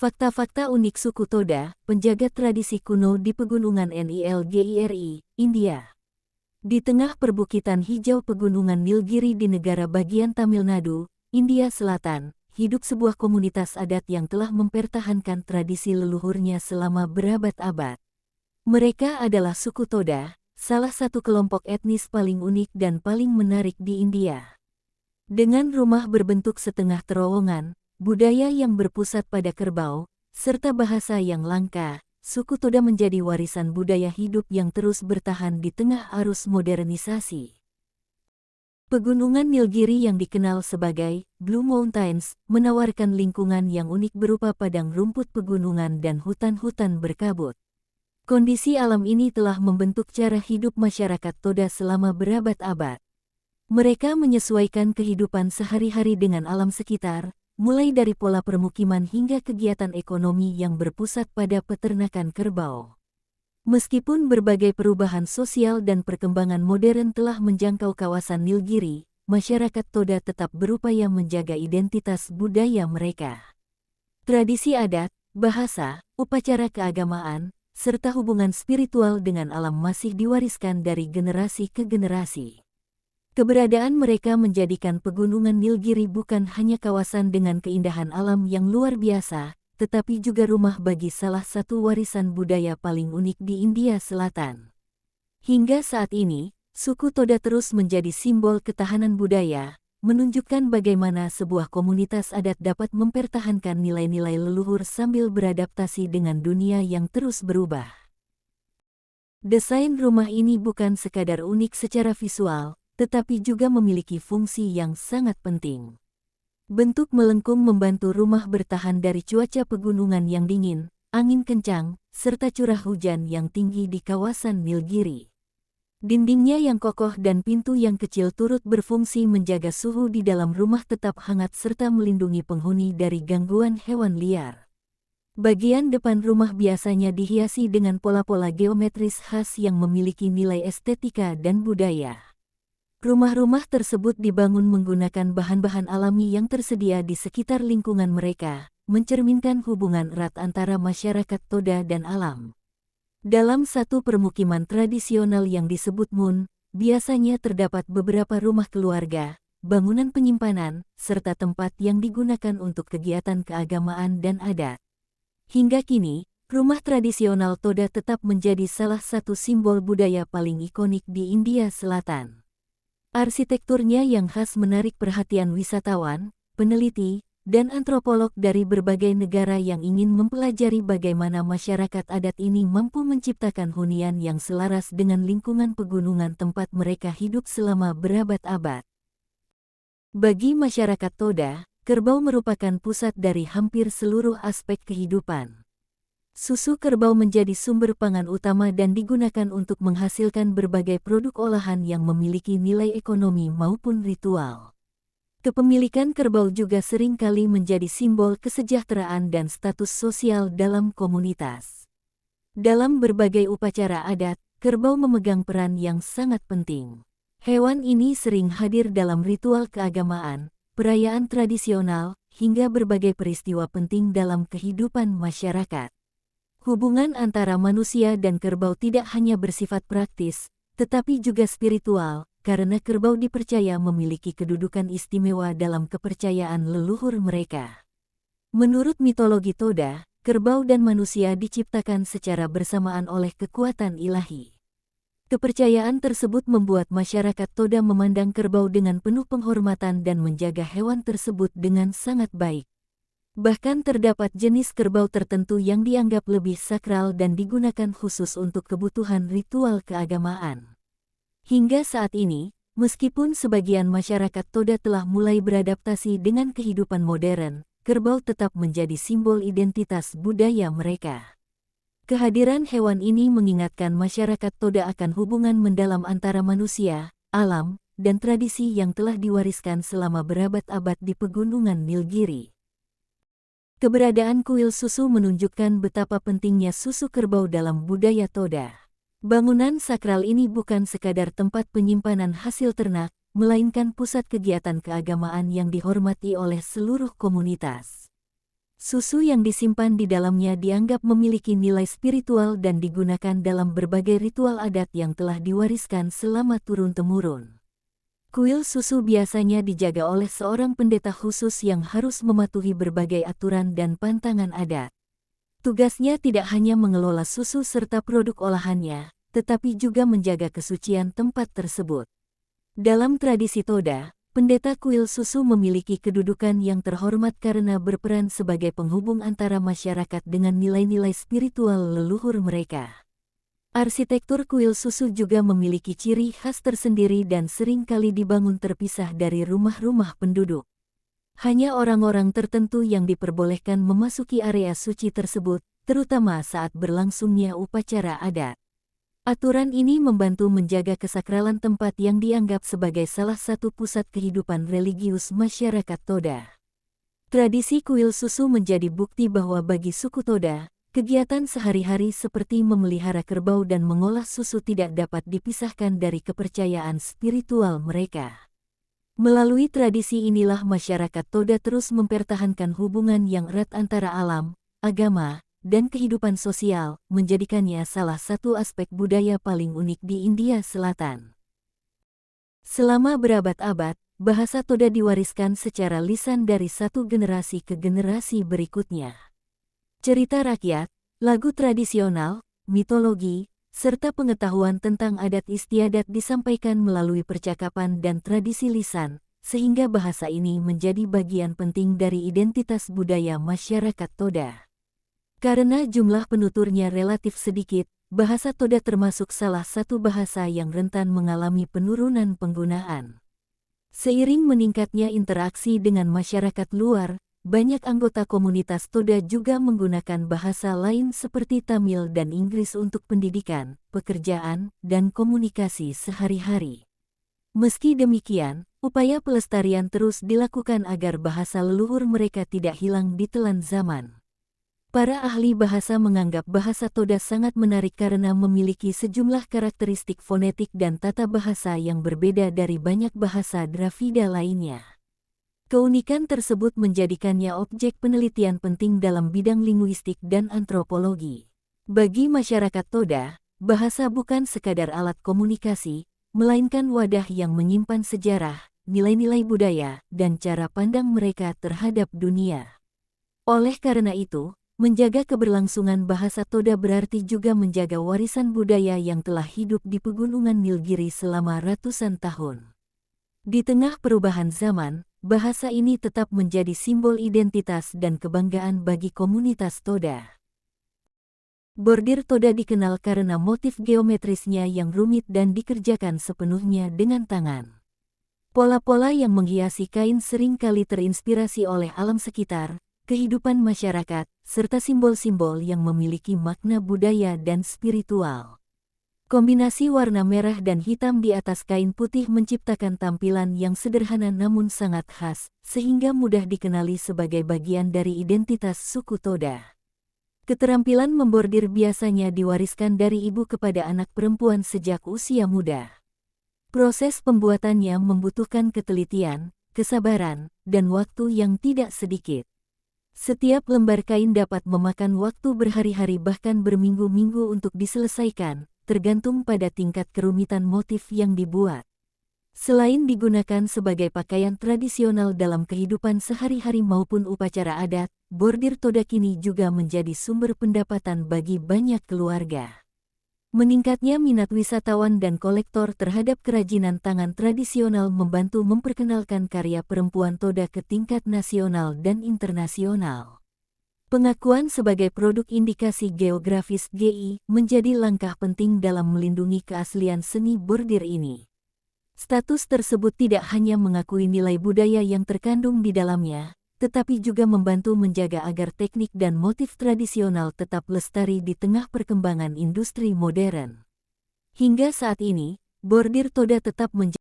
Fakta-fakta unik suku Toda, penjaga tradisi kuno di pegunungan Nilgiri, India. Di tengah perbukitan hijau pegunungan Nilgiri di negara bagian Tamil Nadu, India Selatan, hidup sebuah komunitas adat yang telah mempertahankan tradisi leluhurnya selama berabad-abad. Mereka adalah suku Toda, salah satu kelompok etnis paling unik dan paling menarik di India. Dengan rumah berbentuk setengah terowongan, budaya yang berpusat pada kerbau, serta bahasa yang langka, suku Toda menjadi warisan budaya hidup yang terus bertahan di tengah arus modernisasi. Pegunungan Nilgiri yang dikenal sebagai Blue Mountains menawarkan lingkungan yang unik berupa padang rumput pegunungan dan hutan-hutan berkabut. Kondisi alam ini telah membentuk cara hidup masyarakat Toda selama berabad-abad. Mereka menyesuaikan kehidupan sehari-hari dengan alam sekitar, mulai dari pola permukiman hingga kegiatan ekonomi yang berpusat pada peternakan kerbau. Meskipun berbagai perubahan sosial dan perkembangan modern telah menjangkau kawasan Nilgiri, masyarakat Toda tetap berupaya menjaga identitas budaya mereka. Tradisi adat, bahasa, upacara keagamaan, serta hubungan spiritual dengan alam masih diwariskan dari generasi ke generasi. Keberadaan mereka menjadikan pegunungan Nilgiri bukan hanya kawasan dengan keindahan alam yang luar biasa, tetapi juga rumah bagi salah satu warisan budaya paling unik di India Selatan. Hingga saat ini, suku Toda terus menjadi simbol ketahanan budaya, menunjukkan bagaimana sebuah komunitas adat dapat mempertahankan nilai-nilai leluhur sambil beradaptasi dengan dunia yang terus berubah. Desain rumah ini bukan sekadar unik secara visual, tetapi juga memiliki fungsi yang sangat penting. Bentuk melengkung membantu rumah bertahan dari cuaca pegunungan yang dingin, angin kencang, serta curah hujan yang tinggi di kawasan Nilgiri. Dindingnya yang kokoh dan pintu yang kecil turut berfungsi menjaga suhu di dalam rumah tetap hangat serta melindungi penghuni dari gangguan hewan liar. Bagian depan rumah biasanya dihiasi dengan pola-pola geometris khas yang memiliki nilai estetika dan budaya. Rumah-rumah tersebut dibangun menggunakan bahan-bahan alami yang tersedia di sekitar lingkungan mereka, mencerminkan hubungan erat antara masyarakat Toda dan alam. Dalam satu permukiman tradisional yang disebut Mun, biasanya terdapat beberapa rumah keluarga, bangunan penyimpanan, serta tempat yang digunakan untuk kegiatan keagamaan dan adat. Hingga kini, rumah tradisional Toda tetap menjadi salah satu simbol budaya paling ikonik di India Selatan. Arsitekturnya yang khas menarik perhatian wisatawan, peneliti, dan antropolog dari berbagai negara yang ingin mempelajari bagaimana masyarakat adat ini mampu menciptakan hunian yang selaras dengan lingkungan pegunungan tempat mereka hidup selama berabad-abad. Bagi masyarakat Toda, kerbau merupakan pusat dari hampir seluruh aspek kehidupan. Susu kerbau menjadi sumber pangan utama dan digunakan untuk menghasilkan berbagai produk olahan yang memiliki nilai ekonomi maupun ritual. Kepemilikan kerbau juga sering kali menjadi simbol kesejahteraan dan status sosial dalam komunitas. Dalam berbagai upacara adat, kerbau memegang peran yang sangat penting. Hewan ini sering hadir dalam ritual keagamaan, perayaan tradisional, hingga berbagai peristiwa penting dalam kehidupan masyarakat. Hubungan antara manusia dan kerbau tidak hanya bersifat praktis, tetapi juga spiritual, karena kerbau dipercaya memiliki kedudukan istimewa dalam kepercayaan leluhur mereka. Menurut mitologi Toda, kerbau dan manusia diciptakan secara bersamaan oleh kekuatan ilahi. Kepercayaan tersebut membuat masyarakat Toda memandang kerbau dengan penuh penghormatan dan menjaga hewan tersebut dengan sangat baik. Bahkan terdapat jenis kerbau tertentu yang dianggap lebih sakral dan digunakan khusus untuk kebutuhan ritual keagamaan. Hingga saat ini, meskipun sebagian masyarakat Toda telah mulai beradaptasi dengan kehidupan modern, kerbau tetap menjadi simbol identitas budaya mereka. Kehadiran hewan ini mengingatkan masyarakat Toda akan hubungan mendalam antara manusia, alam, dan tradisi yang telah diwariskan selama berabad-abad di pegunungan Nilgiri. Keberadaan kuil susu menunjukkan betapa pentingnya susu kerbau dalam budaya Toda. Bangunan sakral ini bukan sekadar tempat penyimpanan hasil ternak, melainkan pusat kegiatan keagamaan yang dihormati oleh seluruh komunitas. Susu yang disimpan di dalamnya dianggap memiliki nilai spiritual dan digunakan dalam berbagai ritual adat yang telah diwariskan selama turun-temurun. Kuil susu biasanya dijaga oleh seorang pendeta khusus yang harus mematuhi berbagai aturan dan pantangan adat. Tugasnya tidak hanya mengelola susu serta produk olahannya, tetapi juga menjaga kesucian tempat tersebut. Dalam tradisi Toda, pendeta kuil susu memiliki kedudukan yang terhormat karena berperan sebagai penghubung antara masyarakat dengan nilai-nilai spiritual leluhur mereka. Arsitektur kuil susu juga memiliki ciri khas tersendiri dan sering kali dibangun terpisah dari rumah-rumah penduduk. Hanya orang-orang tertentu yang diperbolehkan memasuki area suci tersebut, terutama saat berlangsungnya upacara adat. Aturan ini membantu menjaga kesakralan tempat yang dianggap sebagai salah satu pusat kehidupan religius masyarakat Toda. Tradisi kuil susu menjadi bukti bahwa bagi suku Toda, kegiatan sehari-hari seperti memelihara kerbau dan mengolah susu tidak dapat dipisahkan dari kepercayaan spiritual mereka. Melalui tradisi inilah masyarakat Toda terus mempertahankan hubungan yang erat antara alam, agama, dan kehidupan sosial, menjadikannya salah satu aspek budaya paling unik di India Selatan. Selama berabad-abad, bahasa Toda diwariskan secara lisan dari satu generasi ke generasi berikutnya. Cerita rakyat, lagu tradisional, mitologi, serta pengetahuan tentang adat istiadat disampaikan melalui percakapan dan tradisi lisan, sehingga bahasa ini menjadi bagian penting dari identitas budaya masyarakat Toda. Karena jumlah penuturnya relatif sedikit, bahasa Toda termasuk salah satu bahasa yang rentan mengalami penurunan penggunaan. Seiring meningkatnya interaksi dengan masyarakat luar, banyak anggota komunitas Toda juga menggunakan bahasa lain seperti Tamil dan Inggris untuk pendidikan, pekerjaan, dan komunikasi sehari-hari. Meski demikian, upaya pelestarian terus dilakukan agar bahasa leluhur mereka tidak hilang ditelan zaman. Para ahli bahasa menganggap bahasa Toda sangat menarik karena memiliki sejumlah karakteristik fonetik dan tata bahasa yang berbeda dari banyak bahasa Dravida lainnya. Keunikan tersebut menjadikannya objek penelitian penting dalam bidang linguistik dan antropologi. Bagi masyarakat Toda, bahasa bukan sekadar alat komunikasi, melainkan wadah yang menyimpan sejarah, nilai-nilai budaya, dan cara pandang mereka terhadap dunia. Oleh karena itu, menjaga keberlangsungan bahasa Toda berarti juga menjaga warisan budaya yang telah hidup di pegunungan Nilgiri selama ratusan tahun. Di tengah perubahan zaman, bahasa ini tetap menjadi simbol identitas dan kebanggaan bagi komunitas Toda. Bordir Toda dikenal karena motif geometrisnya yang rumit dan dikerjakan sepenuhnya dengan tangan. Pola-pola yang menghiasi kain sering kali terinspirasi oleh alam sekitar, kehidupan masyarakat, serta simbol-simbol yang memiliki makna budaya dan spiritual. Kombinasi warna merah dan hitam di atas kain putih menciptakan tampilan yang sederhana namun sangat khas, sehingga mudah dikenali sebagai bagian dari identitas suku Toda. Keterampilan membordir biasanya diwariskan dari ibu kepada anak perempuan sejak usia muda. Proses pembuatannya membutuhkan ketelitian, kesabaran, dan waktu yang tidak sedikit. Setiap lembar kain dapat memakan waktu berhari-hari bahkan berminggu-minggu untuk diselesaikan, tergantung pada tingkat kerumitan motif yang dibuat. Selain digunakan sebagai pakaian tradisional dalam kehidupan sehari-hari maupun upacara adat, bordir Toda kini juga menjadi sumber pendapatan bagi banyak keluarga. Meningkatnya minat wisatawan dan kolektor terhadap kerajinan tangan tradisional membantu memperkenalkan karya perempuan Toda ke tingkat nasional dan internasional. Pengakuan sebagai produk indikasi geografis GI menjadi langkah penting dalam melindungi keaslian seni bordir ini. Status tersebut tidak hanya mengakui nilai budaya yang terkandung di dalamnya, tetapi juga membantu menjaga agar teknik dan motif tradisional tetap lestari di tengah perkembangan industri modern. Hingga saat ini, bordir Toda tetap menjadi